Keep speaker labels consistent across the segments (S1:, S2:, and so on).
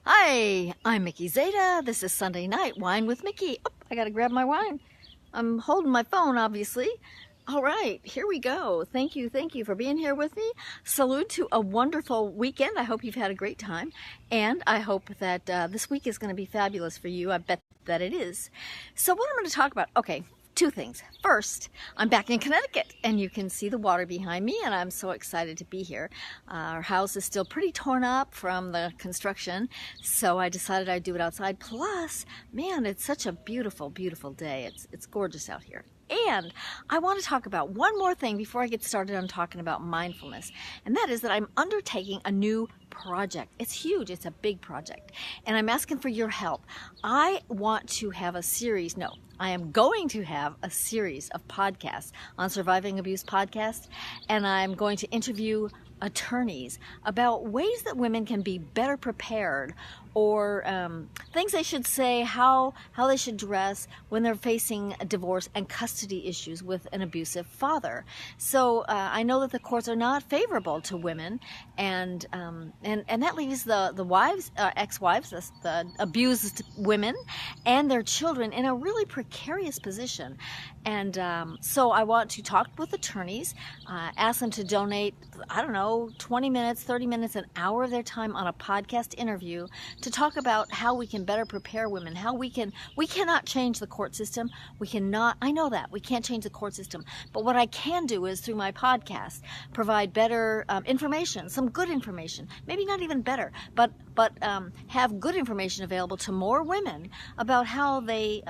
S1: Hi, I'm Mickey Zeta. This is Sunday Night Wine with Mickey. Oh, I gotta grab my wine. I'm holding my phone, obviously. All right, here we go. Thank you for being here with me. Salute to a wonderful weekend. I hope you've had a great time, and I hope that this week is going to be fabulous for you. I bet that it is. So what I'm going to talk about, okay, two things. First, I'm back in Connecticut, and you can see the water behind me, and I'm so excited to be here. Our house is still pretty torn up from the construction, so I decided I'd do it outside. Plus, man, it's such a beautiful, beautiful day. It's gorgeous out here. And I want to talk about one more thing before I get started on talking about mindfulness, and that is that I'm undertaking a new project. It's huge. It's a big project, and I'm asking for your help. I want to have a series. No, I am going to have a series of podcasts on Surviving Abuse Podcast, and I'm going to interview attorneys about ways that women can be better prepared, or things they should say, how they should dress when they're facing a divorce and custody issues with an abusive father. So I know that the courts are not favorable to women, and that leaves the wives, ex-wives, the abused women, and their children in a really precarious position. And so I want to talk with attorneys, ask them to donate, I don't know, 20 minutes, 30 minutes, an hour of their time on a podcast interview to talk about how we can better prepare women, how we cannot change the court system. We cannot, I know that, we can't change the court system. But what I can do is, through my podcast, provide better information, some good information, maybe not even better, but have good information available to more women about how they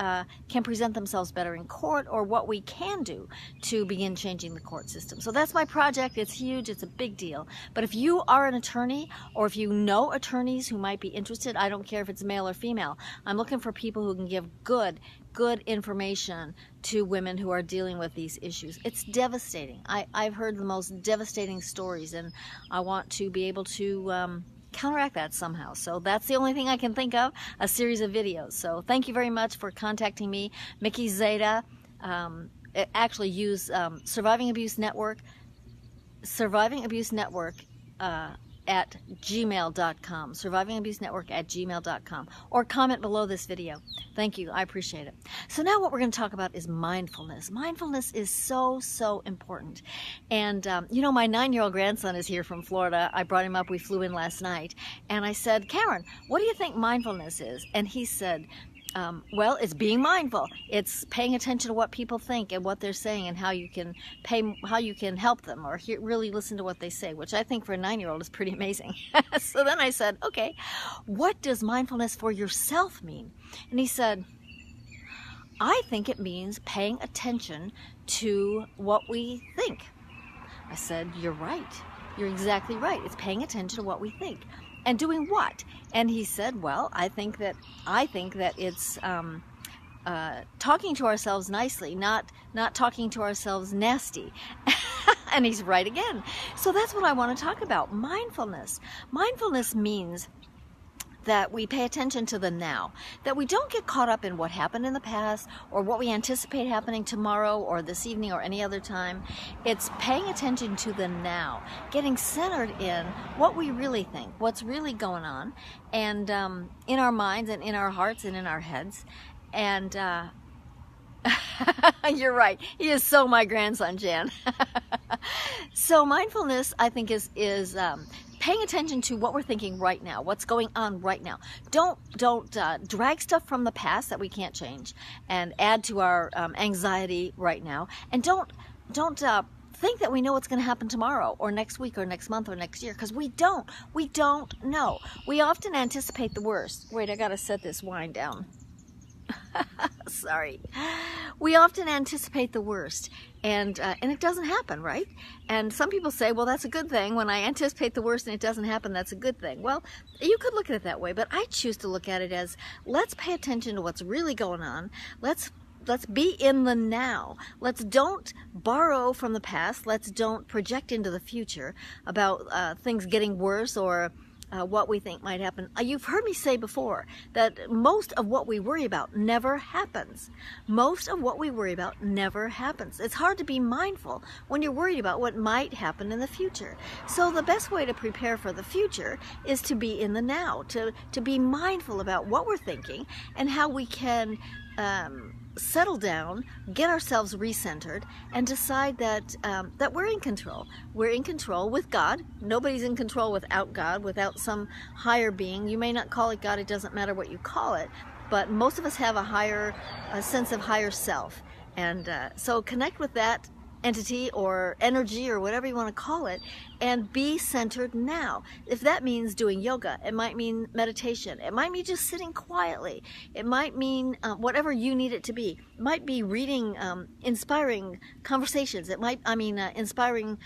S1: can present themselves better in court, or what we can do to begin changing the court system. So that's my project. It's huge. It's a big deal. But if you are an attorney, or if you know attorneys who might be interested, I don't care if it's male or female. I'm looking for people who can give good information to women who are dealing with these issues. It's devastating. I've heard the most devastating stories, and I want to be able to counteract that somehow. So that's the only thing I can think of, a series of videos. So thank you very much for contacting me, Mickey Zeta. Actually use Surviving Abuse Network at gmail.com, survivingabusenetwork@gmail.com, or comment below this video. Thank you. I appreciate it. So now what we're going to talk about is mindfulness. Mindfulness is so important. And, my 9-year-old grandson is here from Florida. I brought him up. We flew in last night. And I said, Karen, what do you think mindfulness is? And he said, well, it's being mindful. It's paying attention to what people think and what they're saying, and how you can help them, or really listen to what they say, which I think for a 9-year-old is pretty amazing. So then I said, okay, what does mindfulness for yourself mean? And he said, I think it means paying attention to what we think. I said, you're right. You're exactly right. It's paying attention to what we think. And doing what? And he said, well, I think that it's talking to ourselves nicely, not talking to ourselves nasty. And he's right again. So that's what I want to talk about, mindfulness. Mindfulness means that we pay attention to the now, that we don't get caught up in what happened in the past, or what we anticipate happening tomorrow or this evening or any other time. It's paying attention to the now, getting centered in what we really think, what's really going on, and in our minds and in our hearts and in our heads. And you're right, he is so my grandson, Jan. So mindfulness, I think, is paying attention to what we're thinking right now, what's going on right now. Don't drag stuff from the past that we can't change and add to our anxiety right now. And don't think that we know what's going to happen tomorrow or next week or next month or next year, because we don't know. We often anticipate the worst. Wait, I got to set this wine down. Sorry. We often anticipate the worst, and it doesn't happen, right? And some people say, well, that's a good thing. When I anticipate the worst and it doesn't happen, that's a good thing. Well, you could look at it that way, but I choose to look at it as, let's pay attention to what's really going on. Let's be in the now. Let's don't borrow from the past. Let's don't project into the future about things getting worse, or what we think might happen. You've heard me say before that most of what we worry about never happens. Most of what we worry about never happens. It's hard to be mindful when you're worried about what might happen in the future. So the best way to prepare for the future is to be in the now, to be mindful about what we're thinking and how we can settle down, get ourselves recentered, and decide that that we're in control. We're in control with God. Nobody's in control without God, without some higher being. You may not call it God, it doesn't matter what you call it, but most of us have a sense of higher self. And so connect with that entity or energy or whatever you want to call it, and be centered now. If that means doing yoga, it might mean meditation, it might mean just sitting quietly, it might mean whatever you need it to be. It might be reading inspiring conversations, it might inspiring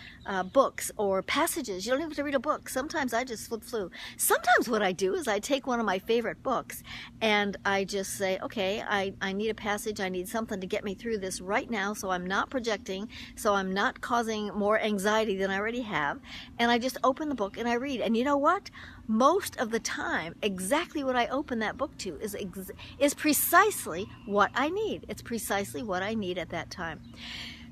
S1: books or passages. You don't have to read a book. Sometimes I just flip through. Sometimes what I do is I take one of my favorite books and I just say, okay, I need a passage, I need something to get me through this right now, so I'm not projecting, so I'm not causing more anxiety than I already have. And I just open the book and I read. And you know what? Most of the time, exactly what I open that book to is precisely what I need. It's precisely what I need at that time.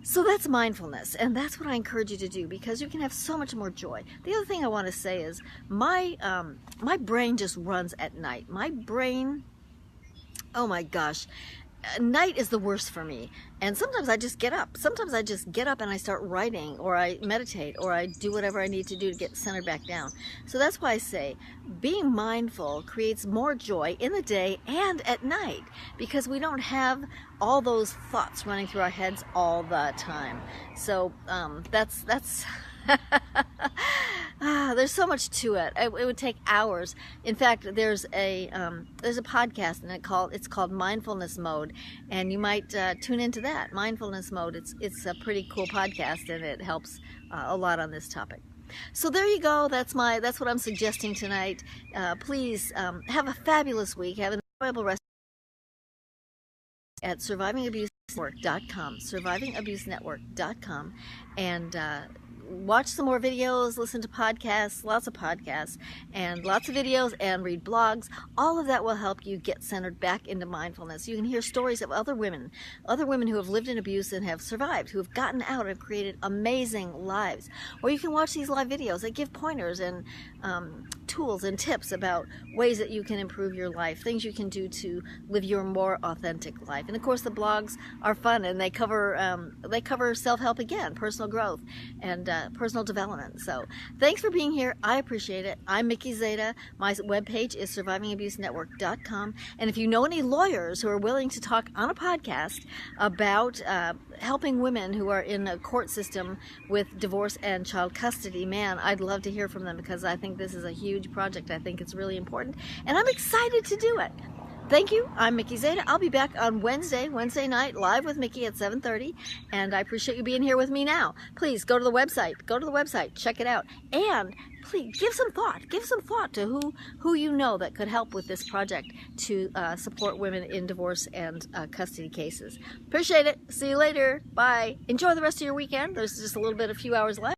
S1: So that's mindfulness, and that's what I encourage you to do, because you can have so much more joy. The other thing I want to say is my brain just runs at night. My brain, oh my gosh, night is the worst for me. And sometimes I just get up. Sometimes I just get up and I start writing, or I meditate, or I do whatever I need to do to get centered back down. So that's why I say being mindful creates more joy in the day and at night, because we don't have all those thoughts running through our heads all the time. So that's there's so much to it. It would take hours. In fact, there's a podcast, and it's called Mindfulness Mode, and you might tune into that. Mindfulness Mode. It's a pretty cool podcast, and it helps a lot on this topic. So there you go. That's what I'm suggesting tonight. Please have a fabulous week. Have an enjoyable rest at survivingabusenetwork.com, survivingabusenetwork.com, and watch some more videos, listen to podcasts, lots of podcasts, and lots of videos, and read blogs. All of that will help you get centered back into mindfulness. You can hear stories of other women who have lived in abuse and have survived, who have gotten out and created amazing lives. Or you can watch these live videos that give pointers and tools and tips about ways that you can improve your life, things you can do to live your more authentic life. And of course, the blogs are fun, and they cover self-help again, personal growth, and personal development. So thanks for being here. I appreciate it. I'm Mickey Zeta. My webpage is survivingabusenetwork.com. And if you know any lawyers who are willing to talk on a podcast about helping women who are in a court system with divorce and child custody, man, I'd love to hear from them, because I think this is a huge project. I think it's really important, and I'm excited to do it. Thank you. I'm Mickey Zeta. I'll be back on Wednesday night, live with Mickey at 7:30, and I appreciate you being here with me now. Please go to the website, check it out, and please give some thought to who you know that could help with this project to support women in divorce and custody cases. Appreciate it. See you later. Bye. Enjoy the rest of your weekend. There's just a few hours left.